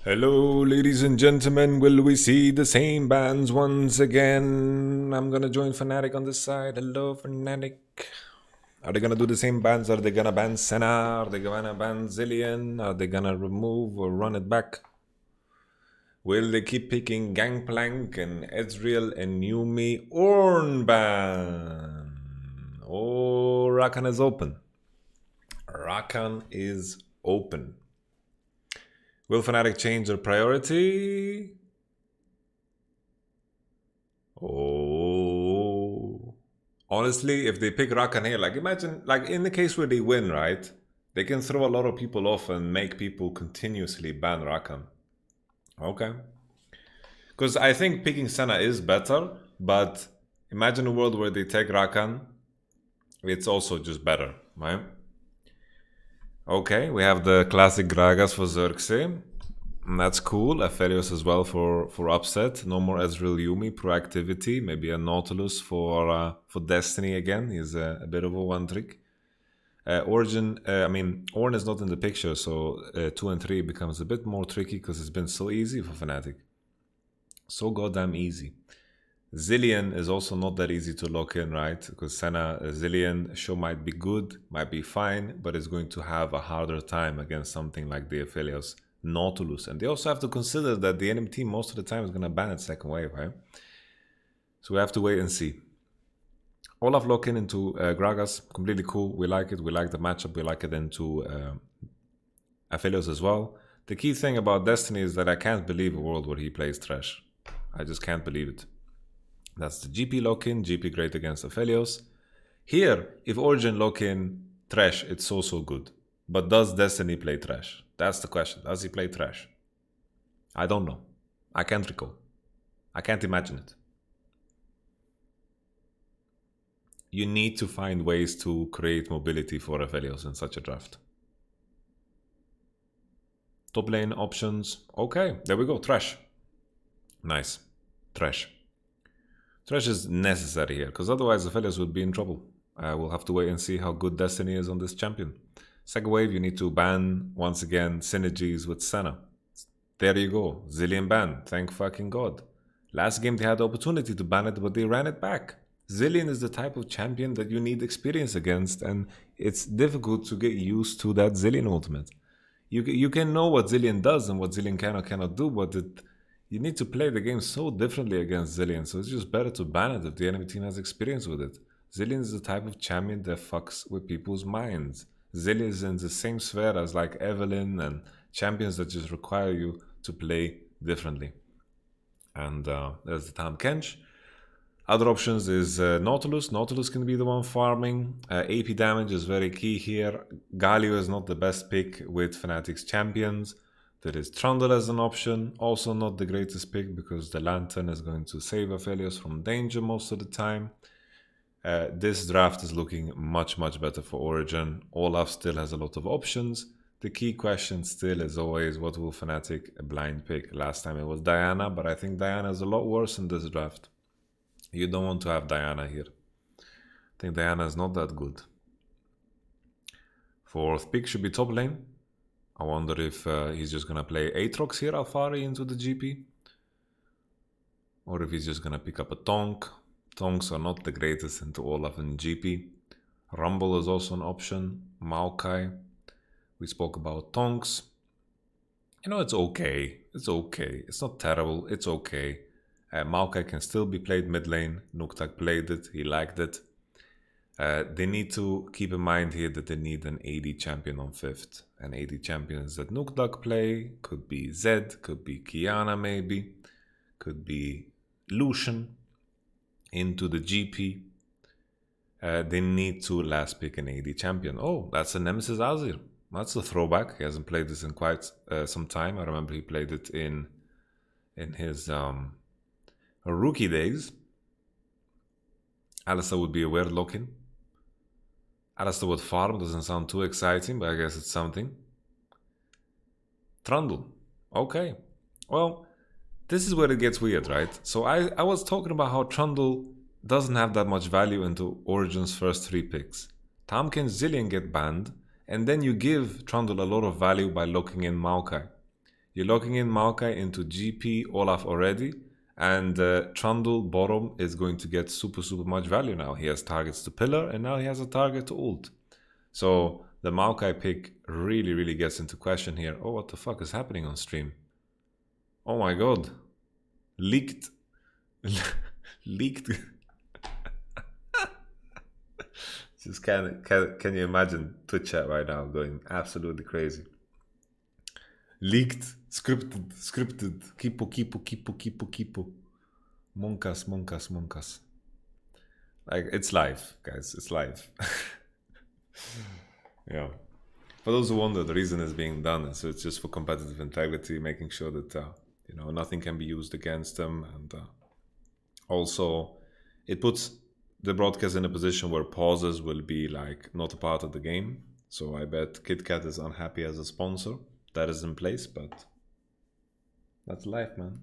Hello, ladies and gentlemen. Will we see the same bands once again? I'm gonna join Fnatic on this side. Hello, Fnatic. Are they gonna do the same bands? Are they gonna ban Senna? Are they gonna ban Zilean? Are they gonna remove or run it back? Will they keep picking Gangplank and Ezreal and Yumi? Orn ban. Oh, Rakan is open. Rakan is open. Will Fnatic change their priority? Oh. Honestly, if they pick Rakan here, like imagine, like in the case where they win, right? They can throw a lot of people off and make people continuously ban Rakan. Okay. Because I think picking Senna is better, but imagine a world where they take Rakan. It's also just better, right? Okay, we have the classic Gragas for Xerxes. That's cool. Aphelios as well for upset. No more Ezreal Yumi. Proactivity. Maybe a Nautilus for Destiny again. He's a bit of a one trick. Origen, Ornn is not in the picture, so 2 and 3 becomes a bit more tricky because it's been so easy for Fnatic. So goddamn easy. Zilean is also not that easy to lock in, right? Because Senna, Zilean show might be good, might be fine, but it's going to have a harder time against something like the Aphelios Nautilus. And they also have to consider that the enemy team most of the time is going to ban its second wave, right? So we have to wait and see. Olaf lock-in into Gragas, completely cool. We like it. We like the matchup. We like it into Aphelios as well. The key thing about Destiny is that I can't believe a world where he plays Thresh. I just can't believe it. That's the GP lock-in, GP great against Aphelios. Here, if Origen lock-in Thresh, it's so good. But does Destiny play Thresh? That's the question. Does he play Thresh? I don't know. I can't recall. I can't imagine it. You need to find ways to create mobility for Aphelios in such a draft. Top lane options. Okay, there we go. Thresh. Nice. Thresh. Thresh is necessary here, because otherwise Aphelios would be in trouble. We'll have to wait and see how good Destiny is on this champion. Second wave, you need to ban, once again, synergies with Senna. There you go. Zilean ban. Thank fucking God. Last game they had the opportunity to ban it, but they ran it back. Zilean is the type of champion that you need experience against, and it's difficult to get used to that Zilean ultimate. You can know what Zilean does and what Zilean can or cannot do, but you need to play the game so differently against Zilean, so it's just better to ban it if the enemy team has experience with it. Zilean is the type of champion that fucks with people's minds. Zilean is in the same sphere as like Evelynn and champions that just require you to play differently. And there's the Tahm Kench. Other options is Nautilus. Nautilus can be the one farming. AP damage is very key here. Galio is not the best pick with Fnatic's champions. There is Trundle as an option, also not the greatest pick because the Lantern is going to save Aphelios from danger most of the time. This draft is looking much better for Origen. Olaf still has a lot of options. The key question still is always, what will Fnatic blind pick? Last time it was Diana, but I think Diana is a lot worse in this draft. You don't want to have Diana here. I think Diana is not that good. Fourth pick should be top lane. I wonder if he's just going to play Aatrox here, Alfari, into the GP. Or if he's just going to pick up a Tonk. Tonks are not the greatest into Olaf and GP. Rumble is also an option. Maokai. We spoke about Tonks. You know, it's okay. It's okay. It's not terrible. It's okay. Maokai can still be played mid lane. Nuktak played it. He liked it. They need to keep in mind here that they need an AD champion on 5th. And AD champions that Nuktak play could be Zed, could be Kiana maybe, could be Lucian into the GP. They need to last pick an AD champion. Oh, that's a Nemesis Azir. That's a throwback. He hasn't played this in quite some time. I remember he played it in his rookie days. Alistar would be a weird lock-in. Alistar would farm, doesn't sound too exciting, but I guess it's something. Trundle. Okay. Well, this is where it gets weird, right? So I was talking about how Trundle doesn't have that much value into Origen's first 3 picks. Tahm and Zilean get banned, and then you give Trundle a lot of value by locking in Maokai. You're locking in Maokai into GP Olaf already, and Trundle bottom is going to get super much value now. He has targets to pillar, and now he has a target to ult. So the Maokai pick really gets into question here. Oh, what the fuck is happening on stream? Oh my god. Leaked. Leaked. Just can you imagine Twitch chat right now going absolutely crazy? Leaked, scripted, kipo. Monkas. Like, it's live, guys, it's live. Yeah. For those who wonder, the reason it's being done is it's just for competitive integrity, making sure that, you know, nothing can be used against them. And also, it puts the broadcast in a position where pauses will be like not a part of the game. So I bet KitKat is unhappy as a sponsor. That is in place, but that's life, man.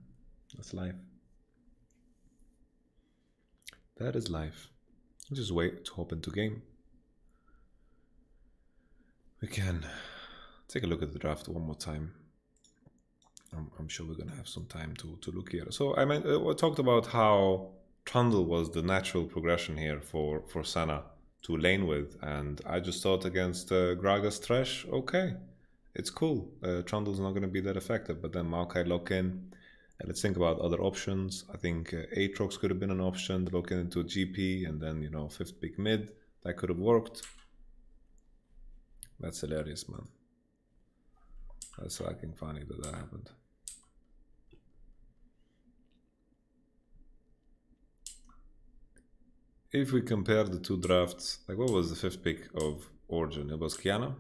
That's life. That is life. Just wait to hop into game. We can take a look at the draft one more time. I'm sure we're gonna have some time to look here. So I talked about how Trundle was the natural progression here for Senna to lane with, and I just thought against Gragas Thresh, okay, it's cool. Trundle's not gonna be that effective, but then Maokai lock in. And let's think about other options. I think Aatrox could have been an option, lock in into a GP, and then, you know, 5th pick mid. That could have worked. That's hilarious, man. That's fucking funny that happened. If we compare the two drafts, like, what was the 5th pick of Origen? It was Qiyana.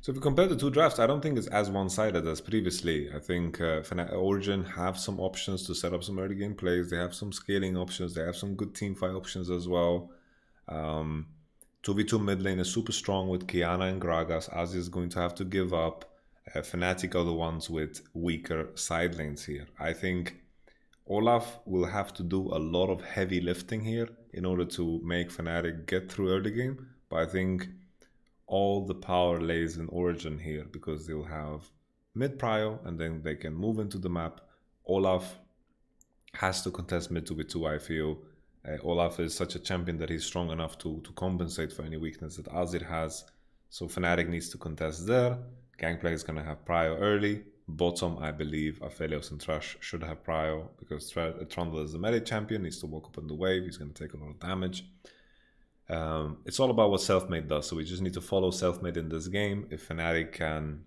So if we compare the two drafts, I don't think it's as one-sided as previously. I think Origen have some options to set up some early game plays. They have some scaling options. They have some good teamfight options as well. 2v2 mid lane is super strong with Qiyana and Gragas. Azir is going to have to give up. Fnatic are the ones with weaker side lanes here. I think Olaf will have to do a lot of heavy lifting here in order to make Fnatic get through early game. But I think all the power lays in Origen here because they'll have mid prio and then they can move into the map. Olaf has to contest mid 2v2, I feel. Olaf is such a champion that he's strong enough to compensate for any weakness that Azir has. So Fnatic needs to contest there. Gangplank is going to have prio early. Bottom, I believe, Aphelios and Thresh should have prio because Trundle is the melee champion, needs to walk up on the wave, he's going to take a lot of damage. It's all about what Selfmade does, so we just need to follow Selfmade in this game. If Fnatic can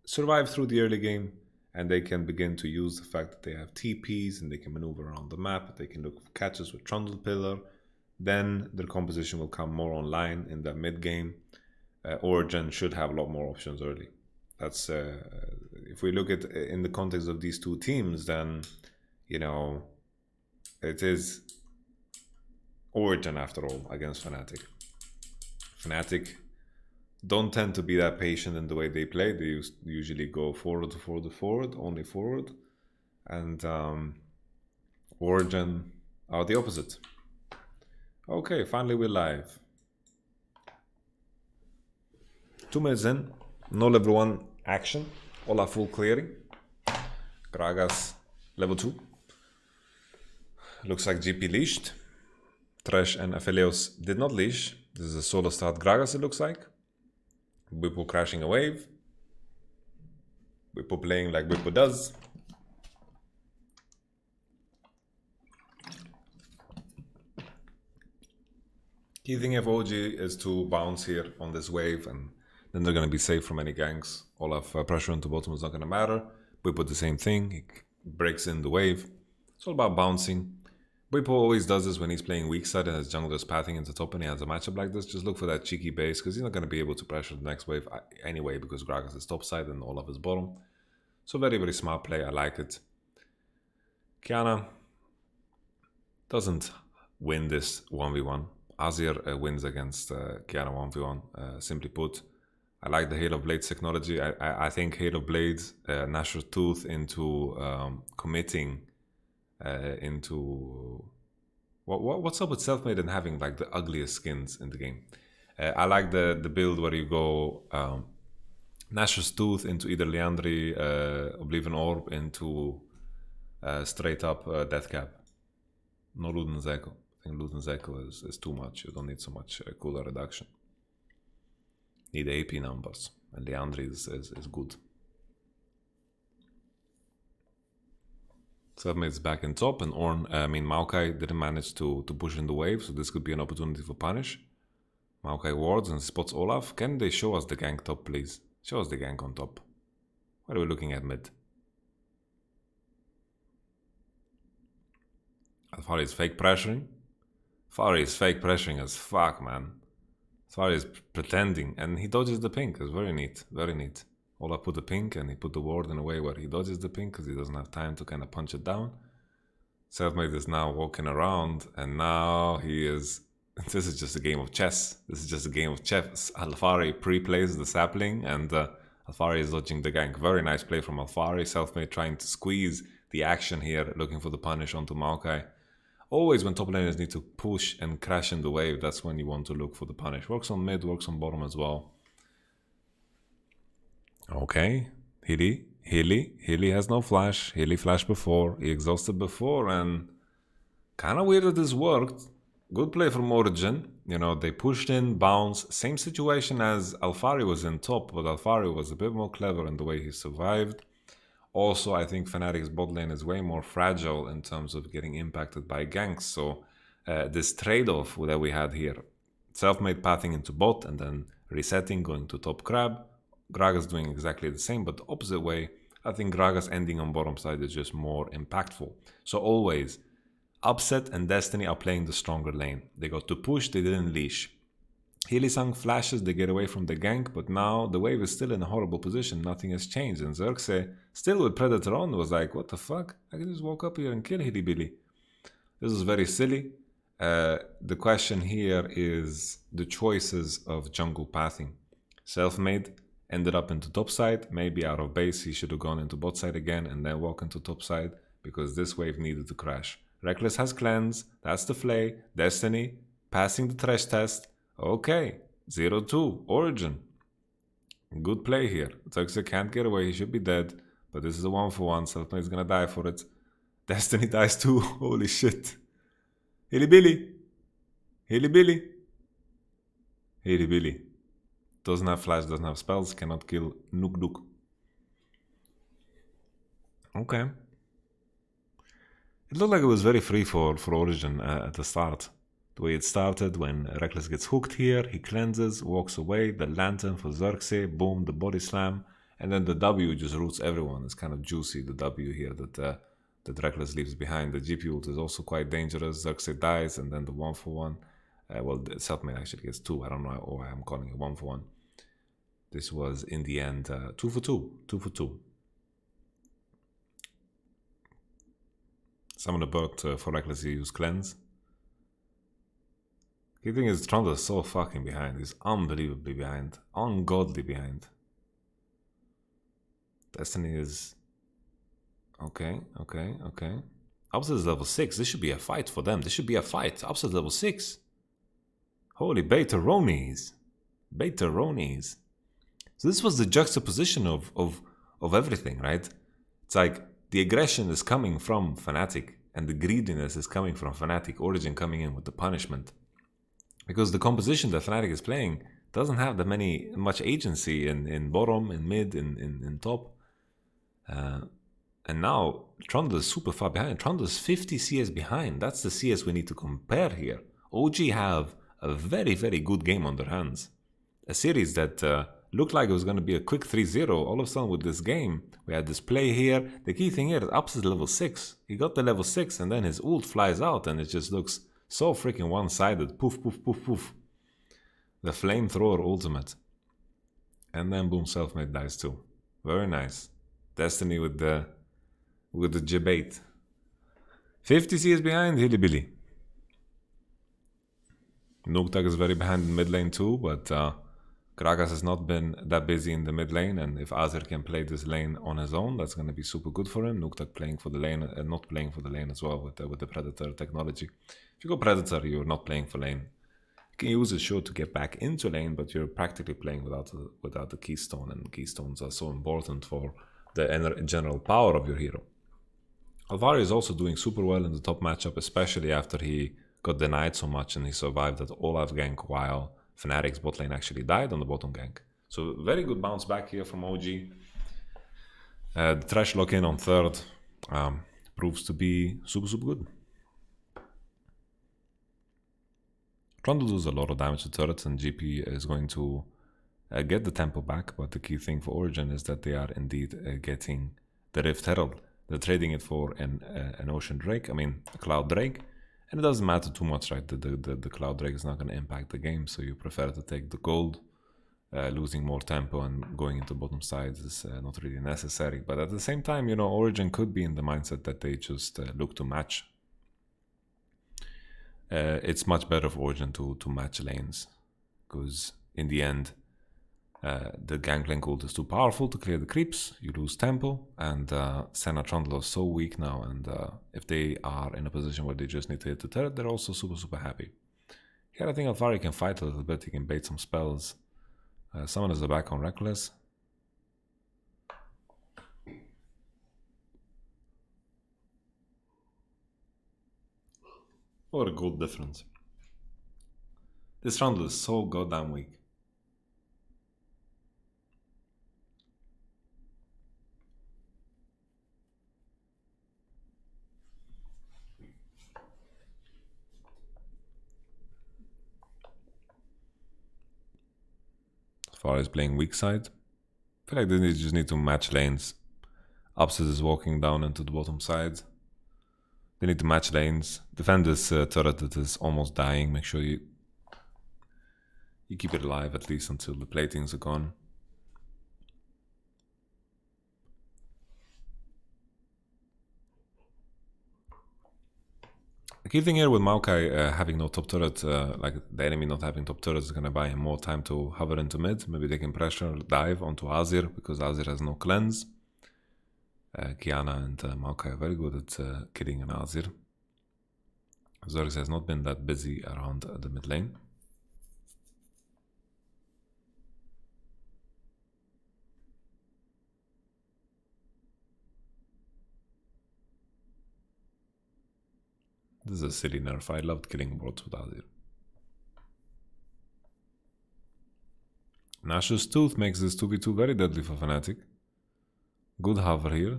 survive through the early game and they can begin to use the fact that they have TPs and they can maneuver around the map, they can look for catches with Trundle Pillar, then their composition will come more online in the mid game. Origen should have a lot more options early. That's if we look at in the context of these two teams, then, you know, it is Origen after all against Fnatic. Fnatic don't tend to be that patient in the way they play. They usually go forward, only forward. And Origen are the opposite. Okay, finally we're live. 2 minutes in, no level 1 action. Olaf full clearing. Gragas level 2. Looks like GP leashed. Thresh and Aphelios did not leash. This is a solo start Gragas, it looks like. Bwipo crashing a wave. Bwipo playing like Bwipo does. Key thing of OG is to bounce here on this wave, and then they're going to be safe from any ganks. Olaf pressure into bottom is not going to matter. Bwipo the same thing. He breaks in the wave. It's all about bouncing. Bwipo always does this when he's playing weak side and his jungler is pathing into top and he has a matchup like this. Just look for that cheeky base because he's not going to be able to pressure the next wave anyway because Gragas is top side and Olaf is bottom. So very smart play. I like it. Qiyana doesn't win this 1v1. Azir wins against Qiyana 1v1. Simply put, I like the Hail of Blades technology. I think Hail of Blades, Nashor's Tooth into committing into... What's up with Selfmade and having like the ugliest skins in the game? I like the build where you go Nashor's Tooth into either Leandry, Oblivion Orb into straight up Deathcap. No Luden Zeko. I think Luden Zeko is too much. You don't need so much cooler reduction. Need AP numbers, and Leandry is good. Selfmade's back in top, and Maokai didn't manage to push in the wave, so this could be an opportunity for punish. Maokai wards and spots Olaf. Can they show us the gank top, please? Show us the gank on top. What are we looking at mid? Alfari is fake pressuring. Alfari is fake pressuring as fuck, man. Alfari is pretending, and he dodges the pink. It's very neat, very neat. Olaf put the pink and he put the ward in a way where he dodges the pink because he doesn't have time to kind of punch it down. Selfmade is now walking around, and now he is... This is just a game of chess. This is just a game of chess. Alfari pre-plays the sapling, and Alfari is dodging the gank. Very nice play from Alfari. Selfmade trying to squeeze the action here, looking for the punish onto Maokai. Always when top laners need to push and crash in the wave, that's when you want to look for the punish. Works on mid, works on bottom as well. Okay, Healy has no flash. Healy flashed before, he exhausted before, and kind of weird that this worked. Good play from Origen. You know, they pushed in, bounce. Same situation as Alfari was in top, but Alfari was a bit more clever in the way he survived. Also, I think Fnatic's bot lane is way more fragile in terms of getting impacted by ganks. So this trade-off that we had here, Selfmade pathing into bot and then resetting, going to top crab. Gragas doing exactly the same, but the opposite way. I think Gragas ending on bottom side is just more impactful. So always, Upset and Destiny are playing the stronger lane. They got to push, they didn't leash. Hylissang flashes, they get away from the gank, but now the wave is still in a horrible position. Nothing has changed. And Xerxe, still with Predator on, was like, what the fuck? I can just walk up here and kill Hillybilly. This is very silly. The question here is the choices of jungle pathing. Selfmade ended up into top side, maybe out of base. He should have gone into bot side again and then walk into top side because this wave needed to crash. Reckless has cleanse, that's the flay. Destiny, passing the thresh test. Okay, 0-2, Origen. Good play here. Xerxe can't get away, he should be dead. But this is a 1-for-1, Selfmade is gonna die for it. Destiny dies too, holy shit. Hillybilly. Doesn't have flash, doesn't have spells, cannot kill Nook Nook. Okay. It looked like it was very free for Origen at the start. The way it started, when Reckless gets hooked here, he cleanses, walks away, the lantern for Xerxe, boom, the body slam, and then the W just roots everyone. It's kind of juicy, the W here that Reckless leaves behind. The GP ult is also quite dangerous. Xerxe dies, and then the 1-for-1. Well, the Selfmade actually gets 2. I don't know why I'm calling it 1-for-1. This was, in the end, 2-for-2. 2-for-2. Summon a bird for Reckless, he used cleanse. The thing is, Trundle is so fucking behind. He's unbelievably behind. Ungodly behind. Destiny is... Okay. Upset is level 6. This should be a fight for them. This should be a fight. Upset level 6. Holy beta-ronies. Beta-ronies. So this was the juxtaposition of everything, right? It's like the aggression is coming from Fnatic and the greediness is coming from Fnatic. Origen coming in with the punishment. Because the composition that Fnatic is playing doesn't have that much agency in bottom, in mid, in top. And now Trundle is super far behind. Trundle is 50 CS behind. That's the CS we need to compare here. OG have a very, very good game on their hands. A series that looked like it was going to be a quick 3-0. All of a sudden with this game, we had this play here. The key thing here is Ups is level 6. He got the level 6 and then his ult flies out and it just looks so freaking one-sided. Poof, poof, poof, poof. The flamethrower ultimate. And then boom, Selfmade dies too. Very nice. Destiny with the debate. 50 CS behind Hillybilly. Nooktak is very behind in mid lane too, but Gragas has not been that busy in the mid lane, and if Azir can play this lane on his own, that's going to be super good for him. Nuktak playing for the lane and not playing for the lane as well with the Predator technology. If you go Predator, you're not playing for lane. You can use it sure to get back into lane, but you're practically playing without the keystone, and keystones are so important for the general power of your hero. Alvari is also doing super well in the top matchup, especially after he got denied so much and he survived that Olaf gank while Fnatic's bot lane actually died on the bottom gank. So very good bounce back here from OG. The Thresh lock-in on third proves to be super good. Trundle does a lot of damage to turrets, and GP is going to get the tempo back, but the key thing for Origen is that they are indeed getting the Rift Herald. They're trading it for an Ocean Drake, a Cloud Drake, and it doesn't matter too much, right? The Cloud Drake is not going to impact the game, so you prefer to take the gold. Losing more tempo and going into bottom sides is not really necessary. But at the same time, Origen could be in the mindset that they just look to match. It's much better for Origen to match lanes, because in the end, the Gangplank ult is too powerful to clear the creeps, you lose tempo, and Senna Trundle is so weak now, and if they are in a position where they just need to hit the turret, they're also super happy. Here I think Alvari can fight a little bit, he can bait some spells. Someone is back on Reckless. What a gold difference. This Trundle is so goddamn weak. As far as playing weak side, I feel like they just need to match lanes. Upset is walking down into the bottom side. They need to match lanes. Defend this turret that is almost dying. Make sure you keep it alive at least until the platings are gone. The key thing here with Maokai having no top turret, like the enemy not having top turret, is going to buy him more time to hover into mid. Maybe they can pressure dive onto Azir, because Azir has no cleanse. Kiana and Maokai are very good at killing an Azir. Zergs has not been that busy around the mid lane. This is a silly nerf. I loved killing wards with Azir. Nash's Tooth makes this 2v2 very deadly for Fnatic. Good hover here.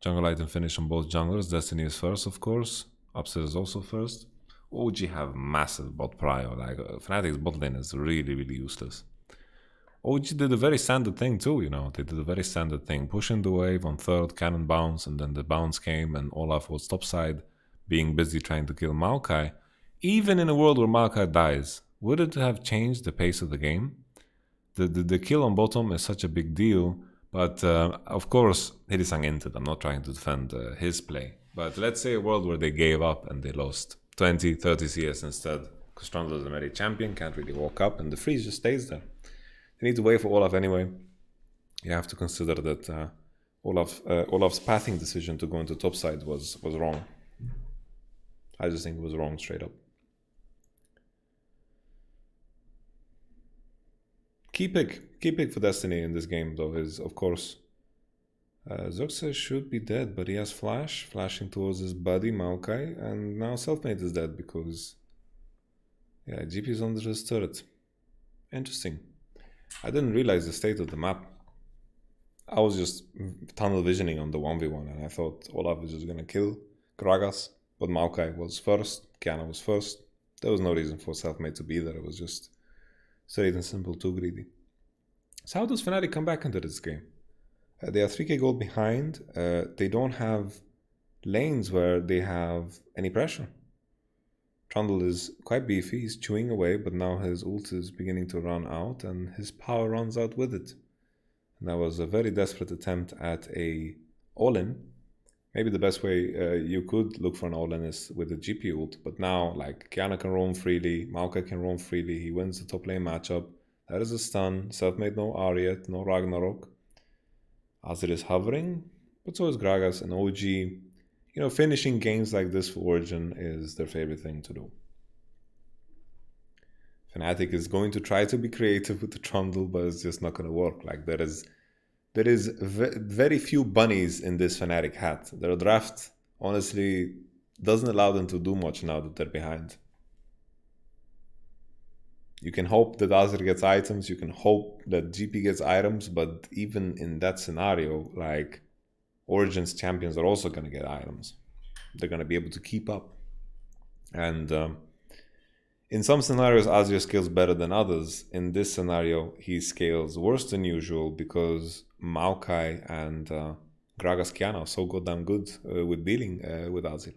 Jungle item finish on both junglers. Destiny is first, of course. Upset is also first. OG have massive bot prio. Like Fnatic's bot lane is really useless. OG did a very standard thing too, They did a very standard thing. Pushing the wave on third, cannon bounce, and then the bounce came and Olaf was topside, being busy trying to kill Maokai. Even in a world where Maokai dies, would it have changed the pace of the game? The kill on bottom is such a big deal, but of course, Hidisang entered. I'm not trying to defend his play. But let's say a world where they gave up and they lost 20, 30 CS instead, because Trundle is a melee champion, can't really walk up, and the freeze just stays there. They need to wait for Olaf anyway. You have to consider that Olaf's pathing decision to go into topside was wrong. I just think it was wrong straight up. Key pick for Destiny in this game though is, of course, Zerxes should be dead, but he has flash, flashing towards his buddy Maokai, and now Selfmade is dead because, yeah, GP is under his turret. Interesting. I didn't realize the state of the map. I was just tunnel visioning on the 1v1, and I thought Olaf was just gonna kill Gragas, but Maokai was first, Kiana was first. There was no reason for Selfmade to be there, it was just straight and simple, too greedy. So how does Fnatic come back into this game? They are 3k gold behind. They don't have lanes where they have any pressure. Trundle is quite beefy, he's chewing away, but now his ult is beginning to run out and his power runs out with it. And that was a very desperate attempt at a all-in. Maybe the best way you could look for an all-in is with a GP ult, but now like Kiana can roam freely, Maokai can roam freely, he wins the top lane matchup. There is a stun. Self-made no R yet, no Ragnarok. Azir is hovering, but so is Gragas and OG. You know, finishing games like this for Origen is their favorite thing to do. Fnatic is going to try to be creative with the Trundle, but it's just not going to work. Like, there is very few bunnies in this Fnatic hat. Their draft, honestly, doesn't allow them to do much now that they're behind. You can hope that Azir gets items, you can hope that GP gets items, but even in that scenario, like, Origen's champions are also going to get items. They're going to be able to keep up. And in some scenarios, Azir scales better than others. In this scenario, he scales worse than usual because Maokai and Gragas Kiana are so goddamn good with dealing with Azir.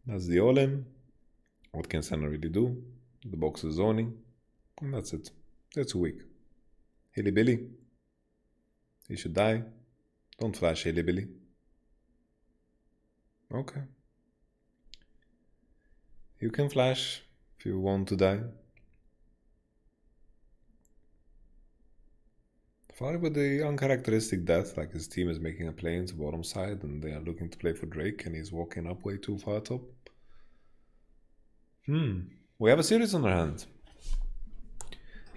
That's the all-in. What can Senna really do? The box is zoning. And that's it. That's weak. Hilly Billy. He should die. Don't flash Hilly Billy. Okay. You can flash if you want to die. Far with the uncharacteristic death, like his team is making a play into bottom side and they are looking to play for Drake and he's walking up way too far top. We have a series on our hand.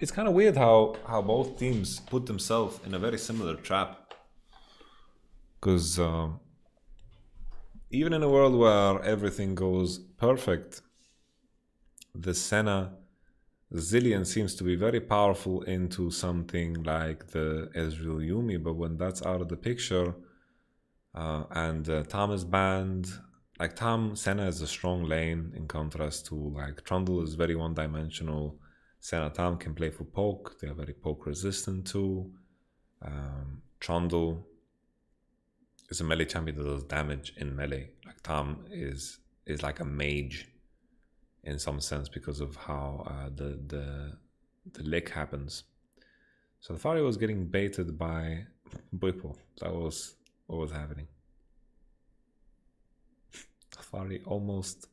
It's kind of weird how both teams put themselves in a very similar trap. Because even in a world where everything goes perfect, the Senna Zilean seems to be very powerful into something like the Ezreal Yumi, but when that's out of the picture and Tam is banned, like Senna is a strong lane in contrast to like Trundle is very one-dimensional. Senna Tam can play for poke, they are very poke resistant too. Trundle is a melee champion that does damage in melee. Like Tam is like a mage in some sense because of how the LEC happens. So the Fari was getting baited by Bwipo. That was what was happening. Fari almost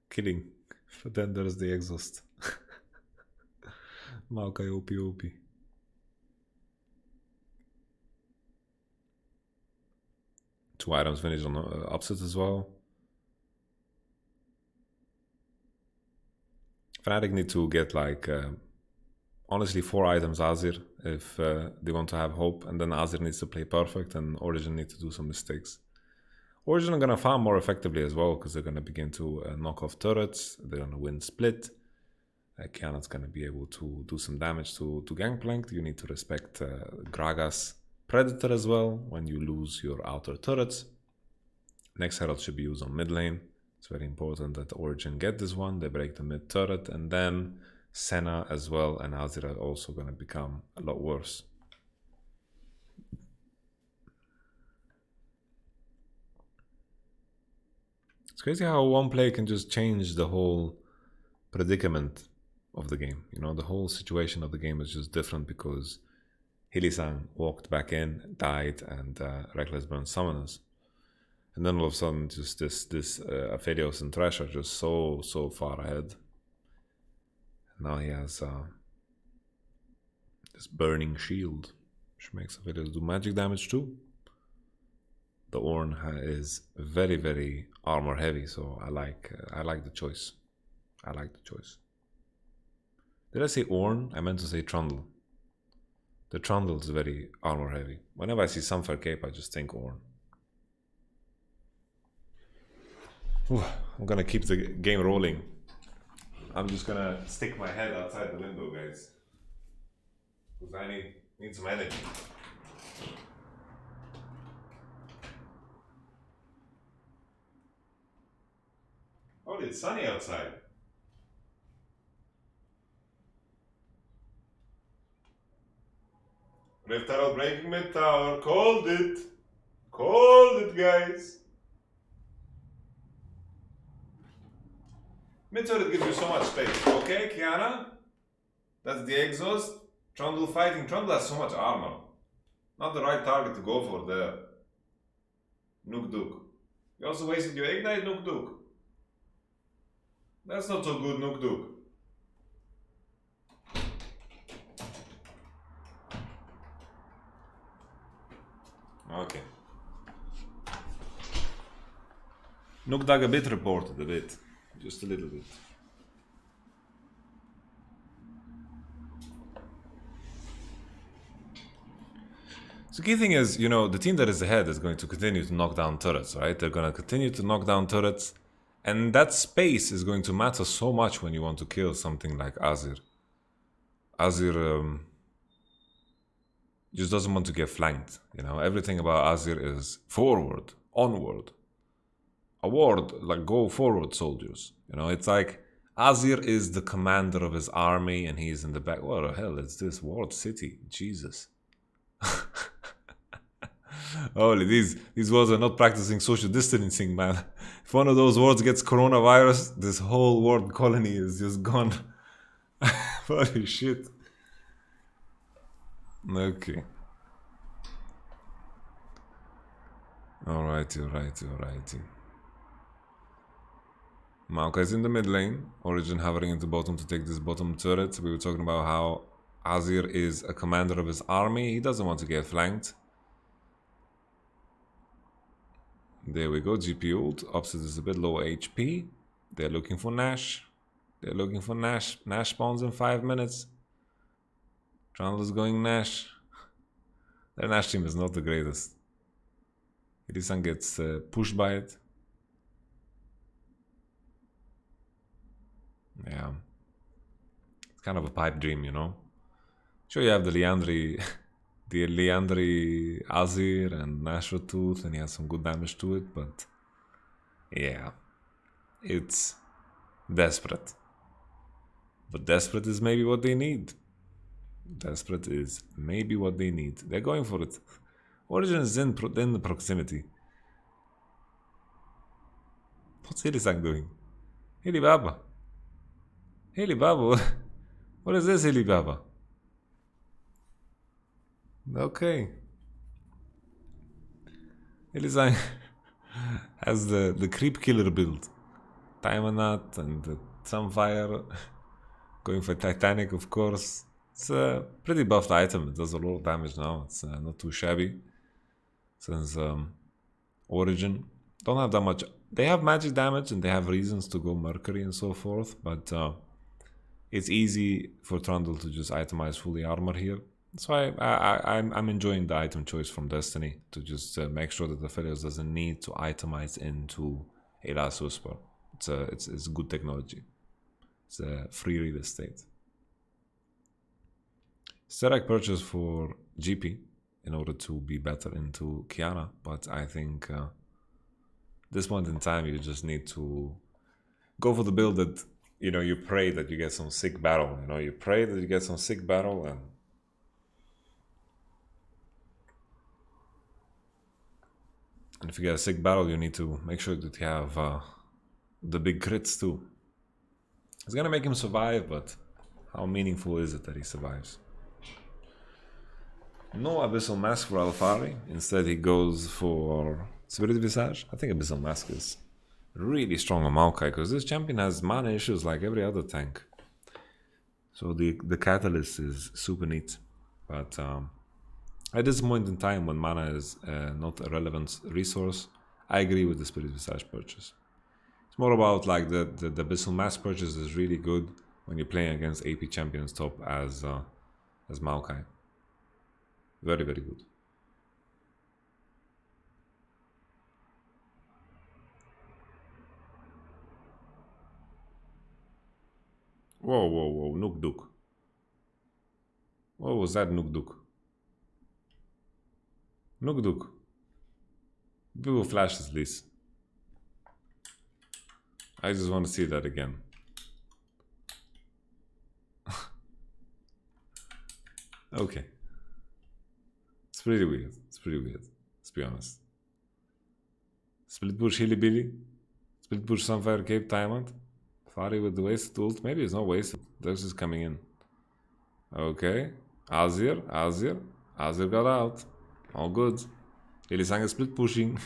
killing, but then there's the exhaust. Maokai OP. Two items finished on upset as well. Fnatic need to get like honestly 4 items Azir if they want to have hope, and then Azir needs to play perfect and Origen needs to do some mistakes. Origen are going to farm more effectively as well because they're going to begin to knock off turrets, they're going to win split. Kiana's going to be able to do some damage to Gangplank. You need to respect Gragas Predator as well when you lose your outer turrets. Next Herald should be used on mid lane. It's very important that Origen get this one. They break the mid turret, and then Senna as well and Azir are also going to become a lot worse. It's crazy how one play can just change the whole predicament of the game. You know, the whole situation of the game is just different because Hili-san walked back in, died, and Reckless Burn summoners. And then all of a sudden, just this Aphelios and Thresh are just so far ahead. And now he has this burning shield, which makes Aphelios do magic damage too. The Ornn is very armor heavy, so I like the choice. I like the choice. Did I say Ornn? I meant to say Trundle. The Trundle is very armor heavy. Whenever I see Sunfire Cape, I just think Ornn. I'm gonna keep the game rolling. I'm just gonna stick my head outside the window, guys, because I need some energy. Oh, it's sunny outside. Rift Herald breaking mid tower. Called it. Called it, guys. Mid turret gives you so much space. Okay, Kiana. That's the exhaust. Trundle fighting. Trundle has so much armor. Not the right target to go for there. Nook Dook. You also wasted your Ignite, Nook Dook. That's not so good, Nook Dook. Okay. Nook Dog a bit reported, a bit. Just a little bit. So the key thing is, you know, the team that is ahead is going to continue to knock down turrets, right? They're going to continue to knock down turrets. And that space is going to matter so much when you want to kill something like Azir. Azir just doesn't want to get flanked, you know? Everything about Azir is forward, onward. Award, like go forward, soldiers. You know, it's like Azir is the commander of his army and he's in the back. What the hell is this? Walled city? Jesus. Holy, these words are not practicing social distancing, man. If one of those words gets coronavirus, this whole world colony is just gone. Holy shit. Okay. Alrighty. Maokai is in the mid lane. Origen hovering into bottom to take this bottom turret. We were talking about how Azir is a commander of his army. He doesn't want to get flanked. There we go, GP ult. Opposite is a bit low HP. They're looking for Nash. Nash spawns in 5 minutes. Trundle is going Nash. Their Nash team is not the greatest. Irisan gets pushed by it. Yeah. It's kind of a pipe dream, you know? Sure, you have the Liandry Azir and Nashor Tooth, and he has some good damage to it, but yeah, it's desperate. But desperate is maybe what they need. They're going for it. Origen is in the proximity. What's Hilisang doing? Hilibaba. What is this, Hilibaba? Okay. Hilisang has the creep killer build. Timanat and the Sunfire. Going for Titanic, of course. It's a pretty buffed item. It does a lot of damage now. It's not too shabby. Since Origen don't have that much. They have magic damage and they have reasons to go Mercury and so forth, but it's easy for Trundle to just itemize fully armor here. That's why I'm enjoying the item choice from Destiny to just make sure that the Aphelios doesn't need to itemize into a Last Whisper. It's good technology. It's a free real estate. Sterak purchase for GP in order to be better into Kiana, but I think this point in time you just need to go for the build that, you know, you pray that you get some sick battle. You know, you pray that you get some sick battle, and if you get a sick battle, you need to make sure that you have the big crits too. It's gonna make him survive, but how meaningful is it that he survives? No Abyssal Mask for Alfari. Instead, he goes for Spirit Visage. I think Abyssal Mask is really strong on Maokai because this champion has mana issues like every other tank. So the Catalyst is super neat. But at this point in time, when mana is not a relevant resource, I agree with the Spirit Visage purchase. It's more about like the Abyssal Mask purchase is really good when you're playing against AP champions top as Maokai. Very, very good. Whoa, Nook Dook. What was that, Nook Dook? Nook Dook. People flash this. I just want to see that again. Okay. It's pretty weird. Let's be honest. Split push Hilly Billy. Split push Sunfire Cape Diamond. Fari with the wasted ult. Maybe it's not wasted. Dex is coming in. Okay. Azir got out. All good. Ilisang is split pushing.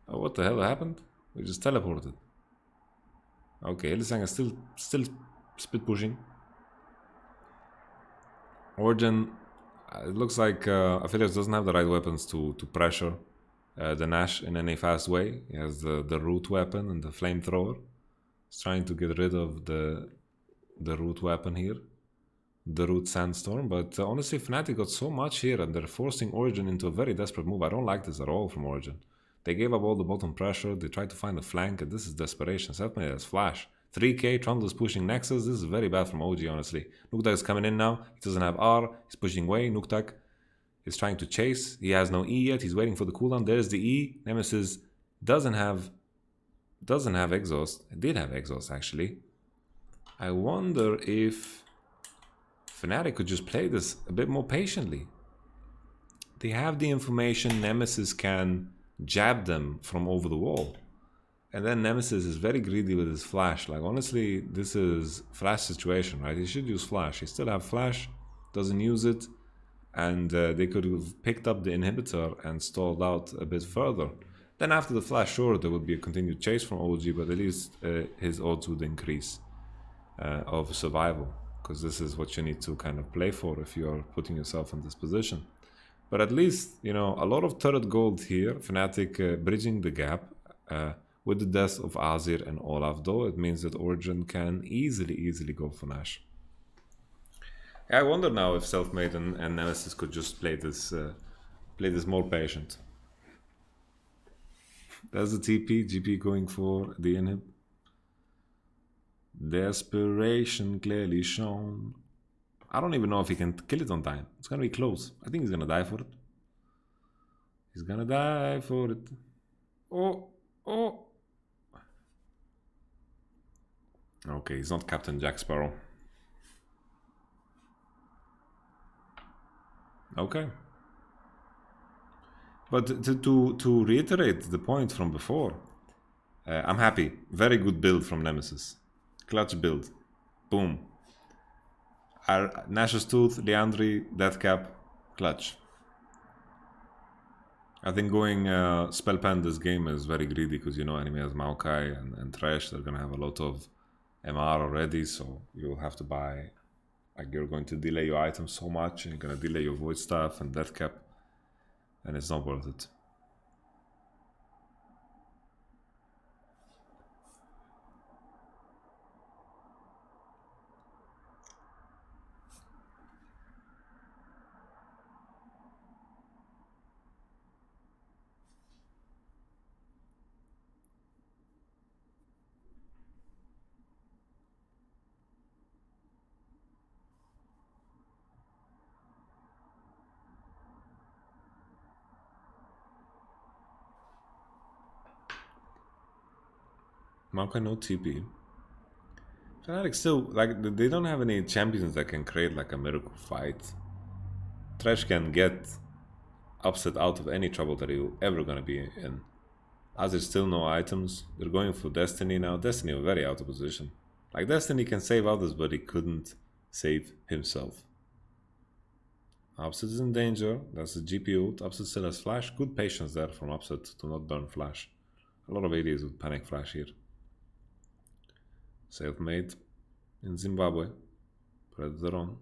Oh, what the hell happened? We just teleported. Okay, Hildesang is still split pushing. Origen, it looks like Aphelios doesn't have the right weapons to pressure the Nash in any fast way. He has the root weapon and the flamethrower. He's trying to get rid of the root weapon here, the root sandstorm. But honestly, Fnatic got so much here and they're forcing Origen into a very desperate move. I don't like this at all from Origen. They gave up all the bottom pressure. They tried to find a flank, and this is desperation. Selfmade has flash. 3k, Trundle is pushing Nexus. This is very bad from OG, honestly. Nuktak is coming in now. He doesn't have R. He's pushing away. Nuktak is trying to chase. He has no E yet. He's waiting for the cooldown. There's the E. Nemesis doesn't have exhaust. It did have exhaust, actually. I wonder if Fnatic could just play this a bit more patiently. They have the information. Nemesis can jab them from over the wall. And then Nemesis is very greedy with his flash. Like, honestly, this is flash situation, right? He should use flash. He still have flash, doesn't use it. And they could have picked up the inhibitor and stalled out a bit further. Then after the flash, sure, there would be a continued chase from OG, but at least his odds would increase of survival. Because this is what you need to kind of play for if you are putting yourself in this position. But at least, you know, a lot of turret gold here. Fnatic bridging the gap with the deaths of Azir and Olaf, though. It means that Origen can easily go for Nash. I wonder now if Selfmade and Nemesis could just play this more patient. That's the TP. GP going for the inhib. Desperation clearly shown. I don't even know if he can kill it on time. It's gonna be close. I think he's gonna die for it. He's gonna die for it. Oh. Okay, he's not Captain Jack Sparrow. Okay. But to reiterate the point from before, I'm happy. Very good build from Nemesis. Clutch build. Boom. Nash's Tooth, Leandri, Deathcap, clutch. I think going Spellpen this game is very greedy because, you know, enemy has Maokai and Thresh. They're going to have a lot of MR already, so you'll have to buy... Like, you're going to delay your items so much, and you're going to delay your Void Staff and Deathcap, and it's not worth it. Maokai no TP. Fnatic still, like, they don't have any champions that can create like a miracle fight. Thresh can get upset out of any trouble that he'll ever gonna be in. As there's still no items, they're going for Destiny now. Destiny was very out of position. Like, Destiny can save others, but he couldn't save himself. Upset is in danger. That's the GP ult. Upset still has flash. Good patience there from Upset to not burn flash. A lot of ADs with panic flash here. Selfmade in Zimbabwe. Predator on.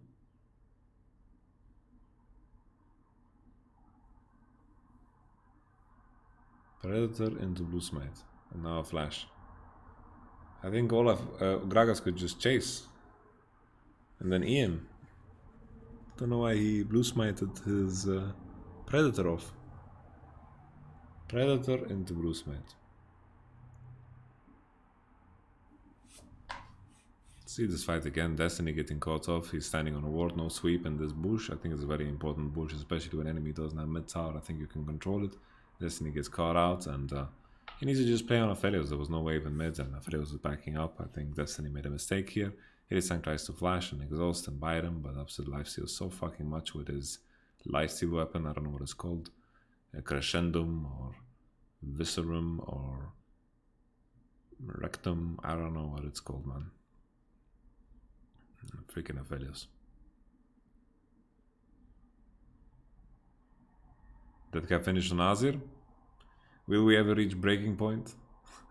Predator into Blue Smite. And now a flash. I think Olaf Gragas could just chase. And then Ian. Don't know why he Blue Smited his Predator off. Predator into Blue Smite. See this fight again. Destiny getting caught off. He's standing on a ward, no sweep in this bush. I think it's a very important bush, especially when enemy doesn't have mid tower. I think you can control it. Destiny gets caught out, and he needs to just play on Aphelios. There was no wave in mid, and Aphelios was backing up. I think Destiny made a mistake here. Hildesang tries to flash and exhaust and bite him, but Upset lifesteals so fucking much with his lifesteal weapon. I don't know what it's called. Crescendum or Viscerum or Rectum. I don't know what it's called, man. Freaking Aphelios. That guy finished on Azir. Will we ever reach breaking point?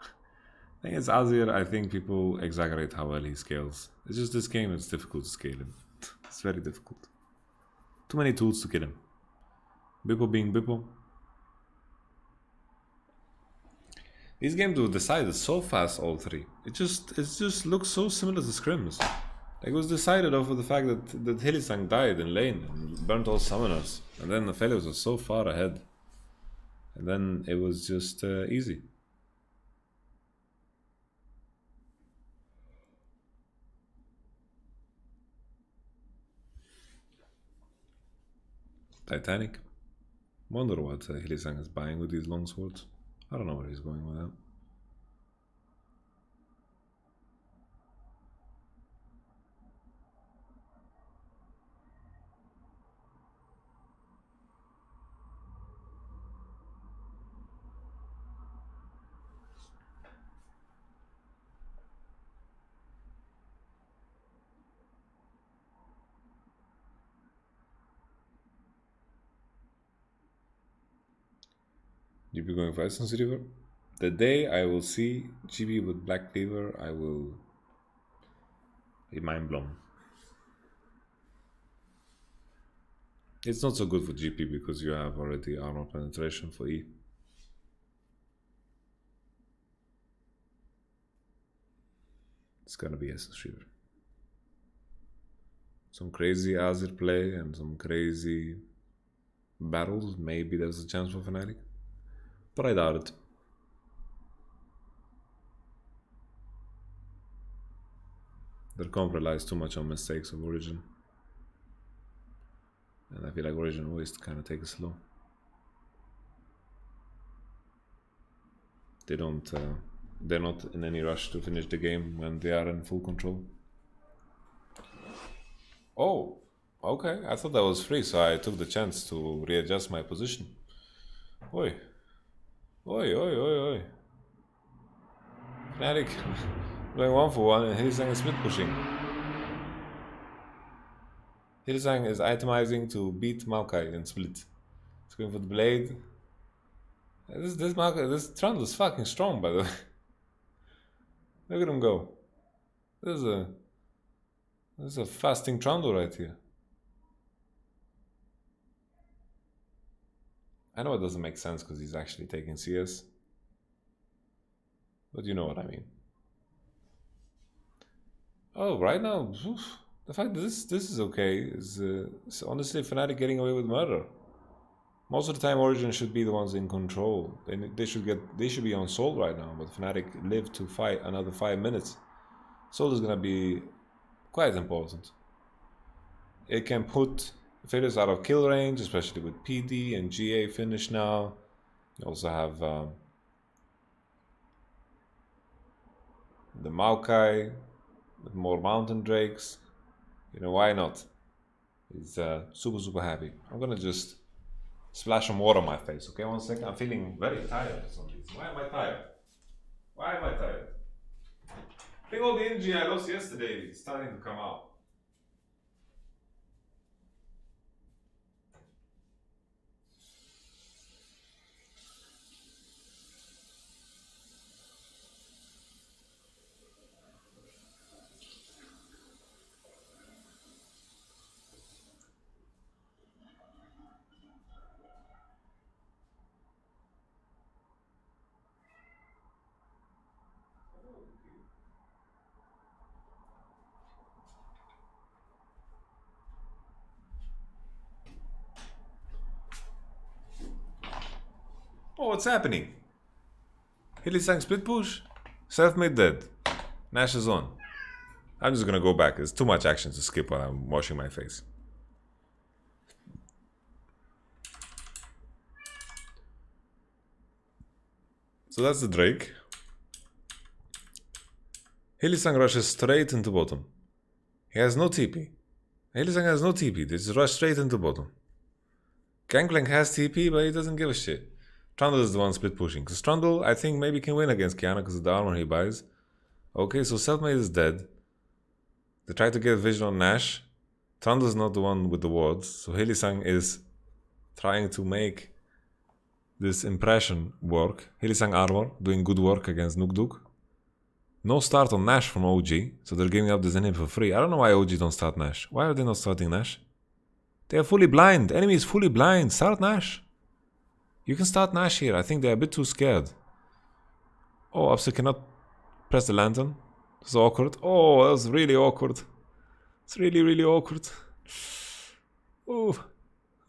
I think it's Azir. I think people exaggerate how well he scales. It's just this game, it's difficult to scale him. It's very difficult. Too many tools to kill him. Bippo being Bippo. These games were decided so fast, all three. It just looks so similar to scrims. Like, it was decided over the fact that Hylissang died in lane and burnt all summoners. And then the Aphelios was so far ahead. And then it was just easy. Titanic. Wonder what Hylissang is buying with these long swords. I don't know where he's going with that. GP going for Essence River. The day I will see GB with Black Cleaver, I will be mind blown. It's not so good for GP because you have already armor penetration for E. It's gonna be Essence River. Some crazy Azir play and some crazy battles. Maybe there's a chance for Fnatic. But I doubt it. Their comp relies too much on mistakes of Origen. And I feel like Origen always kind of take it slow. They're not in any rush to finish the game when they are in full control. Oh, okay. I thought that was free, so I took the chance to readjust my position. Oi. Oi, oi, oi, oi. Fnatic going 1-for-1 and Hylissang is split pushing. Hylissang is itemizing to beat Maokai in split. He's going for the blade. This Trundle is fucking strong, by the way. Look at him go. This is a fasting Trundle right here. I know it doesn't make sense because he's actually taking CS. But you know what I mean. Oh, right now, the fact that this is okay is honestly Fnatic getting away with murder. Most of the time, Origen should be the ones in control. They should be on Soul right now, but Fnatic live to fight another 5 minutes. Soul is gonna be quite important. It can put Aphelios out of kill range, especially with PD and GA finish now. You also have the Maokai with more Mountain Drakes. You know, why not? He's super happy. I'm gonna just splash some water on my face, okay? 1 second. I'm feeling very tired for some reason. Why am I tired? Why am I tired? I think all the energy I lost yesterday is starting to come out. Oh, what's happening? Hylissang split push? Self-made dead. Nash is on. I'm just gonna go back. There's too much action to skip while I'm washing my face. So that's the Drake. Hylissang rushes straight into bottom. He has no TP. Hylissang has no TP. They just rush straight into bottom. Gangplank has TP, but he doesn't give a shit. Trundle is the one split pushing. Because Trundle, I think, maybe can win against Kiana because of the armor he buys. Okay, so Selfmade is dead. They try to get vision on Nash. Trundle's not the one with the wards. So Hylissang is trying to make this impression work. Hylissang Armor doing good work against Nukduk. No start on Nash from OG, so they're giving up this inhib for free. I don't know why OG don't start Nash. Why are they not starting Nash? They are fully blind. Enemy is fully blind. Start Nash. You can start Nash here. I think they're a bit too scared. Oh, Upset cannot press the lantern. It's awkward. Oh, that was really awkward. It's really, really awkward. Oh,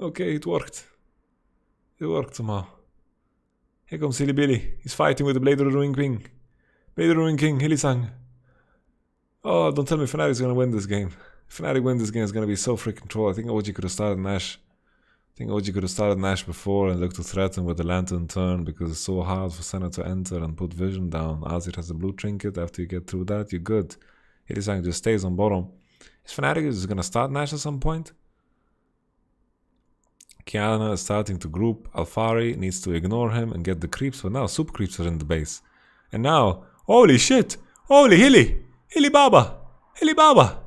okay, it worked. It worked somehow. Here comes Silly Billy. He's fighting with the Blade of the Ruin King. Blade of the Ruin King, Hylissang. Oh, don't tell me Fnatic's gonna win this game. If Fnatic win this game, it's gonna be so freaking troll. I think OG could have started Nash. I think OG could have started Nash before and looked to threaten with the lantern turn because it's so hard for Senna to enter and put vision down. Azir has a blue trinket. After you get through that, you're good. Hylissang just stays on bottom. Is Fnatic just gonna start Nash at some point? Kiana is starting to group. Alfari needs to ignore him and get the creeps, but now super creeps are in the base. And now, holy shit! Holy Hilly! Hilly Baba! Hilly Baba!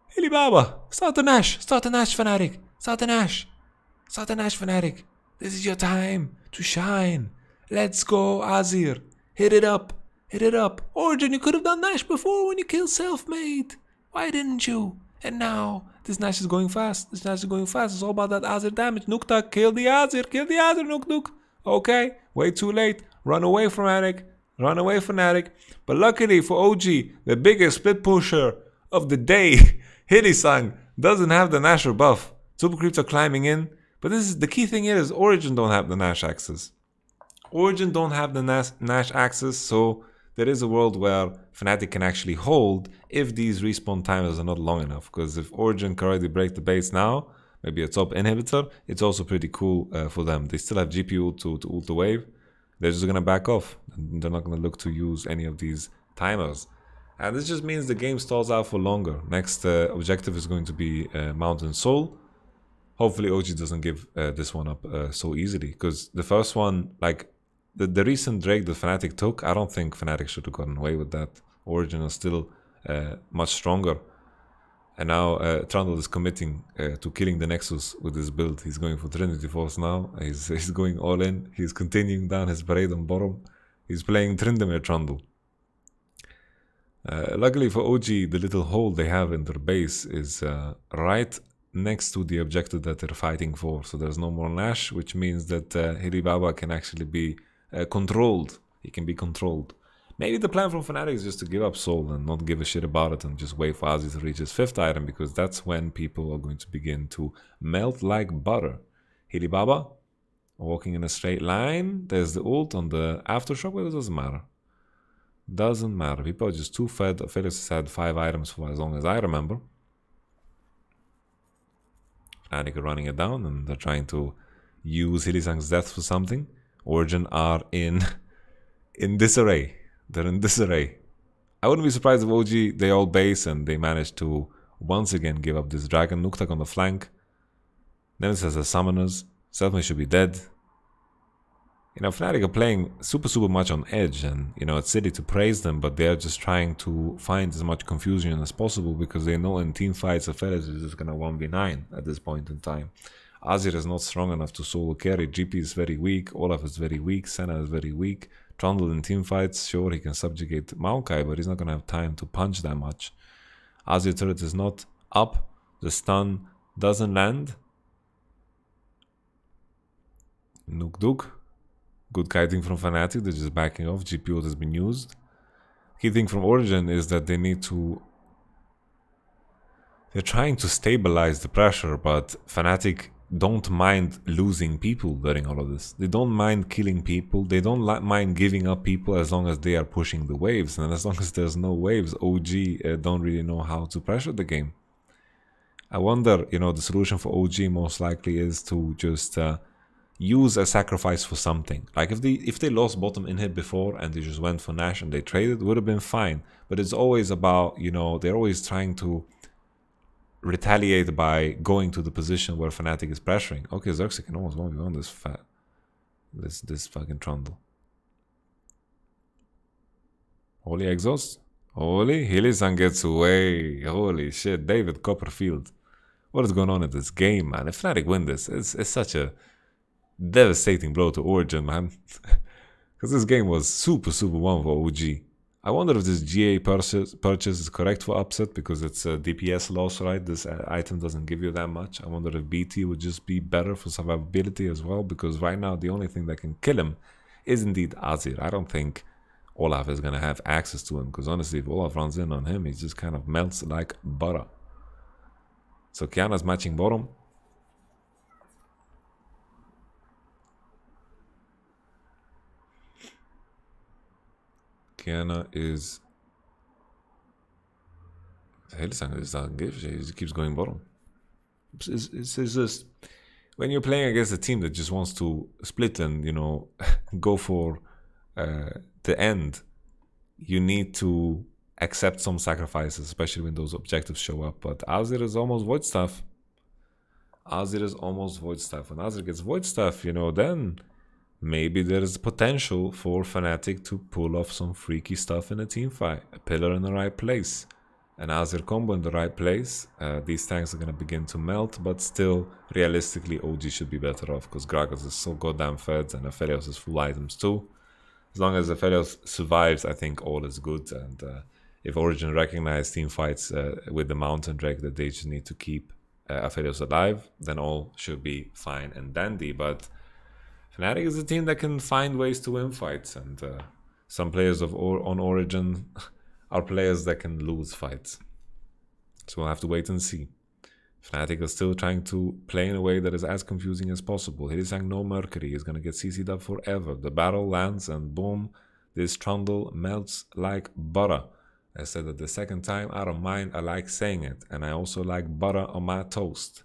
Hilly Baba! Start the Nash! Start the Nash, Fnatic! Start the Nash! Start the Nash, Fnatic! This is your time to shine! Let's go, Azir! Hit it up! Hit it up! Origen, you could have done Nash before when you killed Selfmade! Why didn't you? And now, this Nash is going fast. This Nash is going fast. It's all about that Azir damage. Nukta, kill the Azir. Kill the Azir, Nuk. Okay, way too late. Run away from Fnatic. Run away from Fnatic. But luckily for OG, the biggest split pusher of the day, Hylissang, doesn't have the Nasher buff. Super creeps are climbing in. But this is the key thing here is Origen don't have the Nash access. Origen don't have the Nash access, so there is a world where Fnatic can actually hold if these respawn times are not long enough. Because if Origen can already break the base now, maybe a top inhibitor, it's also pretty cool for them. They still have GPU to ult the wave. They're just going to back off. They're not going to look to use any of these timers. And this just means the game stalls out for longer. Next objective is going to be Mountain Soul. Hopefully OG doesn't give this one up so easily. Because the first one, like, the recent Drake that Fnatic took, I don't think Fnatic should have gotten away with that. Origen is still much stronger. And now Trundle is committing to killing the Nexus with his build. He's going for Trinity Force now. He's going all in. He's continuing down his parade on bottom. He's playing Tryndamere Trundle. Luckily for OG, the little hole they have in their base is right next to the objective that they're fighting for. So there's no more Nash, which means that Hiribaba can actually be controlled. He can be controlled. Maybe the plan from Fnatic is just to give up Soul and not give a shit about it and just wait for Azir to reach his 5th item, because that's when people are going to begin to melt like butter. Hiribaba walking in a straight line. There's the ult on the aftershock, but it doesn't matter. Doesn't matter. People are just too fed. Felix has had 5 items for as long as I remember. Fnatic are running it down and they're trying to use Hylissang's death for something. Origen are in disarray. They're in disarray. I wouldn't be surprised if OG, they all base and they manage to once again give up this dragon. Nuktak on the flank. Nemesis has summoners. Selfmade should be dead. You know, Fnatic are playing super much on edge, and you know, it's silly to praise them, but they're just trying to find as much confusion as possible because they know in team fights Aphelios is just gonna 1v9 at this point in time. Azir is not strong enough to solo carry. GP is very weak. Olaf is very weak. Senna is very weak. Trundle in team fights, sure, he can subjugate Maokai, but he's not gonna have time to punch that much. Azir turret is not up. The stun doesn't land. Nukduk. Good kiting from Fnatic, they're just backing off. GPU has been used. Key thing from Origen is that they need to... They're trying to stabilize the pressure, but Fnatic don't mind losing people during all of this. They don't mind killing people. They don't mind giving up people as long as they are pushing the waves. And as long as there's no waves, OG don't really know how to pressure the game. I wonder, you know, the solution for OG most likely is to just... use a sacrifice for something. Like if they lost bottom inhib before and they just went for Nash and they traded, would have been fine. But it's always about, you know, they're always trying to retaliate by going to the position where Fnatic is pressuring. Okay, Xerxes can almost 1v1 this fucking Trundle. Holy exhaust. Holy Hylissang gets away. Holy shit, David Copperfield. What is going on in this game, man? If Fnatic win this, it's such a devastating blow to Origen, man. Because this game was super one for OG. I wonder if this GA purchase is correct for Upset, because it's a DPS loss, right? This item doesn't give you that much. I wonder if BT would just be better for survivability as well, because right now the only thing that can kill him is indeed Azir. I don't think Olaf is going to have access to him, because honestly, if Olaf runs in on him, he just kind of melts like butter. So Qiyana's matching bottom. Qiyana is... Hellsang just doesn't give. She just keeps going bottom. It's just... When you're playing against a team that just wants to split and, you know, go for the end, you need to accept some sacrifices, especially when those objectives show up. But Azir is almost Void Staff. Azir is almost Void Staff. When Azir gets Void Staff, you know, then maybe there is potential for Fnatic to pull off some freaky stuff in a team fight. A pillar in the right place, an Azir combo in the right place. These tanks are going to begin to melt, but still, realistically, OG should be better off, because Gragas is so goddamn fed and Aphelios is full items too. As long as Aphelios survives, I think all is good. And if Origen recognize team fights with the Mountain Drake, that they just need to keep Aphelios alive, then all should be fine and dandy. But Fnatic is a team that can find ways to win fights, and some players on Origen are players that can lose fights. So we'll have to wait and see. Fnatic is still trying to play in a way that is as confusing as possible. Hylissang no Mercury is going to get CC'd up forever. The battle lands and boom, this Trundle melts like butter. I said that the second time, I don't mind, I like saying it. And I also like butter on my toast.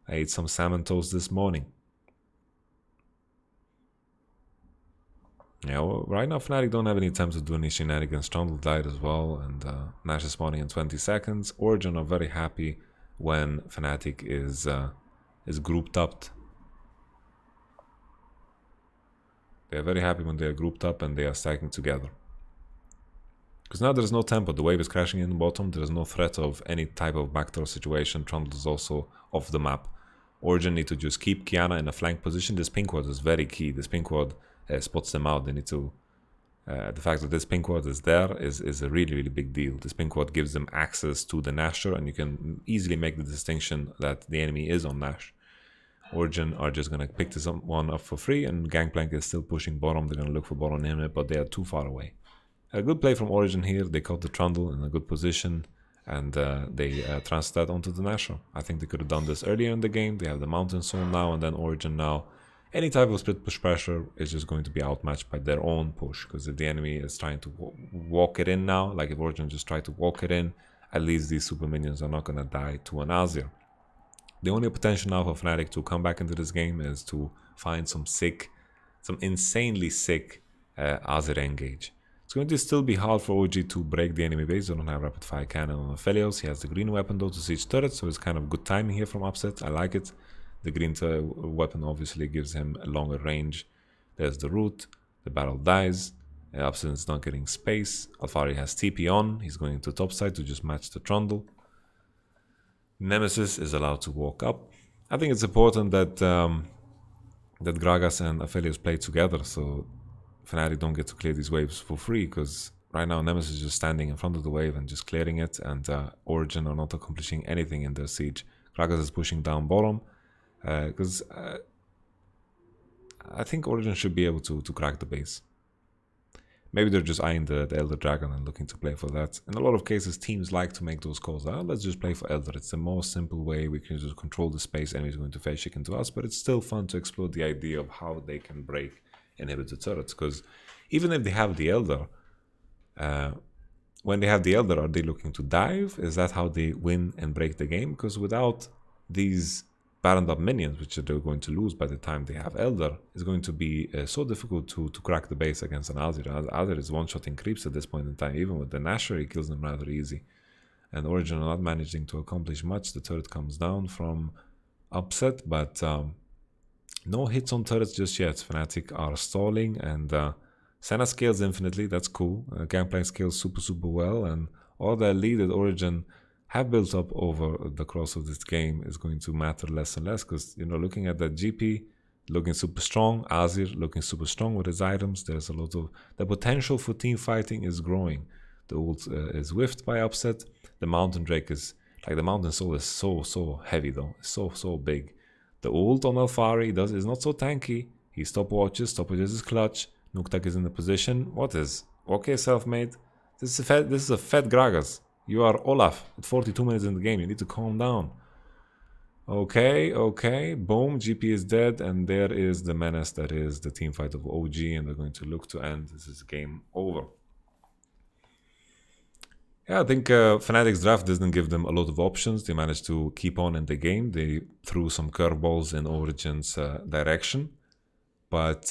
I ate some salmon toast this morning. Yeah, well, right now Fnatic don't have any attempts to do any shenanigans. Trundle died as well, and Nash is spawning in 20 seconds. Origen are very happy when Fnatic is grouped up. They are very happy when they are grouped up and they are stacking together. Because now there is no tempo. The wave is crashing in the bottom. There is no threat of any type of backdoor situation. Trundle is also off the map. Origen need to just keep Qiyana in a flank position. This pink ward is very key. This pink ward spots them out. They need to... the fact that this pink ward is there is a really big deal. This pink ward gives them access to the Nasher, and you can easily make the distinction that the enemy is on Nash. Origen are just going to pick this one up for free, and Gangplank is still pushing bottom. They're going to look for bottom inhibit, but they are too far away. A good play from Origen here. They caught the Trundle in a good position, and they transferred that onto the Nasher. I think they could have done this earlier in the game. They have the Mountain Soul now, and then Origen now. Any type of split push pressure is just going to be outmatched by their own push, because if the enemy is trying to walk it in now, like if Origen just tried to walk it in, at least these super minions are not going to die to an Azir. The only potential now for Fnatic to come back into this game is to find some insanely sick Azir engage. It's going to still be hard for OG to break the enemy base. They don't have rapid fire cannon on Aphelios. He has the green weapon though to siege turrets, so it's kind of good timing here from Upset. I like it. The green weapon obviously gives him a longer range. There's the root. The battle dies. Upset is not getting space. Alphari has TP on. He's going to top side to just match the Trundle. Nemesis is allowed to walk up. I think it's important that that Gragas and Aphelios play together, so Fnatic don't get to clear these waves for free, because right now Nemesis is just standing in front of the wave and just clearing it, and Origen are not accomplishing anything in their siege. Gragas is pushing down bottom. Because I think Origen should be able to crack the base. Maybe they're just eyeing the Elder Dragon and looking to play for that. In a lot of cases, teams like to make those calls. Let's just play for Elder. It's the most simple way. We can just control the space. Enemies going to face chicken to us. But it's still fun to explore the idea of how they can break inhibitor turrets. Because even if they have the Elder, when they have the Elder, are they looking to dive? Is that how they win and break the game? Because without these Baroned up minions, which they're going to lose by the time they have Elder, is going to be so difficult to crack the base against an Azir. Azir is one-shotting creeps at this point in time. Even with the Nasher, he kills them rather easy. And Origen are not managing to accomplish much. The turret comes down from Upset, but no hits on turrets just yet. Fnatic are stalling, and Senna scales infinitely. That's cool. Gangplank scales super well, and all the lead that Origen have built up over the course of this game is going to matter less and less, because, you know, looking at that GP, looking super strong. Azir looking super strong with his items. There's a lot of... The potential for team fighting is growing. The ult is whiffed by Upset. The Mountain Drake is... Like, the Mountain Soul is so heavy, though. It's so big. The ult on Alfari is not so tanky. He stopwatches is clutch. Nuktak is in the position. What is? Okay, self-made. This is a fed Gragas. You are Olaf at 42 minutes in the game. You need to calm down. Okay. Boom. GP is dead. And there is the menace that is the team fight of OG. And they're going to look to end. This is game over. Yeah, I think Fnatic's draft doesn't give them a lot of options. They managed to keep on in the game. They threw some curveballs in Origen's direction. But,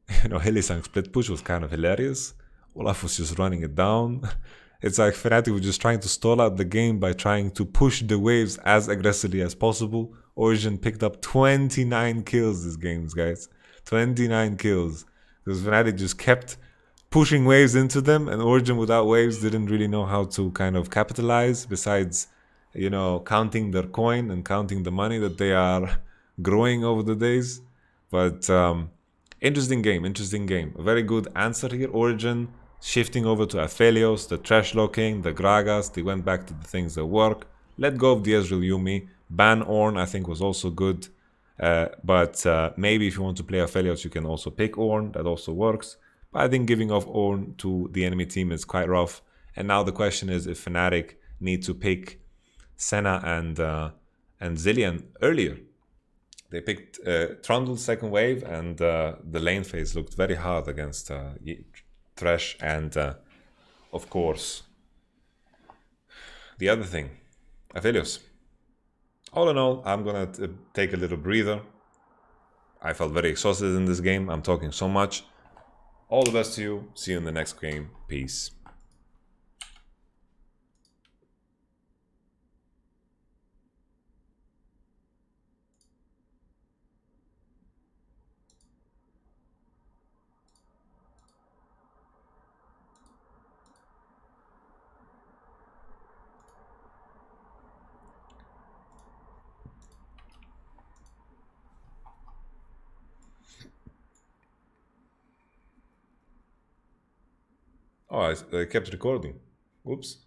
Hylissang split push was kind of hilarious. Olaf was just running it down. It's like Fnatic was just trying to stall out the game by trying to push the waves as aggressively as possible. Origen picked up 29 kills this game, guys. 29 kills. Because Fnatic just kept pushing waves into them, and Origen without waves didn't really know how to kind of capitalize besides, counting their coin and counting the money that they are growing over the days. But interesting game. A very good answer here. Origen shifting over to Aphelios, the trash locking, the Gragas. They went back to the things that work. Let go of the Ezreal Yumi. Ban Ornn, I think, was also good. But maybe if you want to play Aphelios, you can also pick Ornn. That also works. But I think giving off Ornn to the enemy team is quite rough. And now the question is if Fnatic need to pick Senna and Zilean earlier. They picked Trundle's second wave, and the lane phase looked very hard against Thresh and, of course, the other thing, Aphelios. All in all, I'm going to take a little breather. I felt very exhausted in this game. I'm talking so much. All the best to you. See you in the next game. Peace. Oh, I kept recording. Oops.